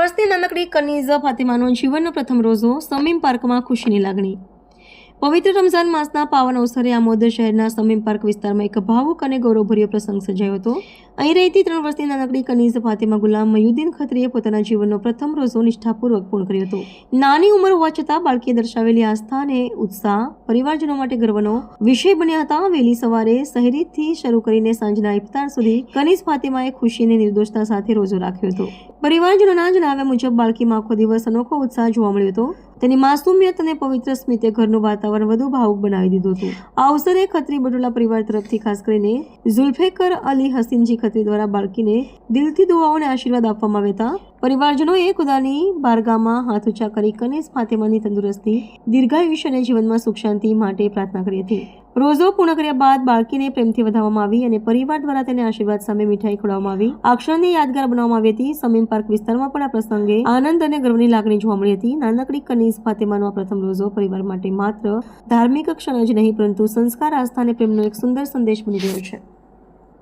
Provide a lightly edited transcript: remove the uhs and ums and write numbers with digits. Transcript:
વર્ષની નાનકડી કનીઝ ફાતિમાનો જીવનનો પ્રથમ રોઝો સમીમ પાર્કમાં ખુશીની લાગણી। પવિત્ર રમઝાન માસના પાવન અવસરે આમોદ શહેરના સમીમ પાર્ક વિસ્તારમાં એક ભાવુક અને ગૌરવભર્યો પ્રસંગ સર્જાયો હતો। અહીં રહેતી 3 વર્ષની નાનકડી કનીઝ ફાતિમા ગુલામ મયુદ્દીન ખત્રીએ પોતાના જીવનનો પ્રથમ રોઝો નિષ્ઠાપૂર્વક પૂર્ણ કર્યો હતો। નાની ઉંમર હોવા છતાં બાળકીએ દર્શાવેલી આસ્થા અને ઉત્સાહ પરિવારજનો માટે ગર્વનો વિષય બન્યા હતા। વહેલી સવારે સહેરીથી શરૂ કરીને સાંજના ઇફતાર સુધી કનીઝ ફાતિમાએ ખુશી અને નિર્દોષતા સાથે રોઝો રાખ્યો હતો। પરિવારજનોના જણાવ્યા મુજબ બાળકીમાં આખો દિવસ અનોખો ઉત્સાહ જોવા મળ્યો હતો। તેની માસૂમિયત અને પવિત્ર સ્મિતે ઘરનું વાતાવરણ વધુ ભાવુક બનાવી દીધું હતું। આ અવસરે ખત્રી બટુલા પરિવાર તરફથી ખાસ કરીને ઝુલ્ફેકર અલી હસીનજી ખત્રી દ્વારા બાળકીને દિલથી દુઆઓ અને આશીર્વાદ આપવામાં આવ્યા હતા। પરિવારજનોએ ખુદાની બારગાહમાં હાથ ઊંચા કરી કનીઝ ફાતિમાની તંદુરસ્તી, દીર્ઘાયુષ્ય અને જીવનમાં સુખ શાંતિ માટે પ્રાર્થના કરી હતી। રોઝો પૂર્ણ કર્યા બાદ બાળકીને પ્રેમથી વધાવવામાં આવી અને પરિવાર દ્વારા તેને આશીર્વાદ સામે મીઠાઈ ખવડાવવામાં આવી। આ ક્ષણને યાદગાર બનાવવામાં આવી હતી। સમીમ પાર્ક વિસ્તારમાં પણ આ પ્રસંગે આનંદ અને ગર્વની લાગણી જોવા મળી હતી। નાનકડી કનીઝ ફાતિમાનો આ પ્રથમ રોઝો પરિવાર માટે માત્ર ધાર્મિક ક્ષણ જ નહીં પરંતુ સંસ્કાર, આસ્થા અને પ્રેમનો એક સુંદર સંદેશ બની રહ્યો છે।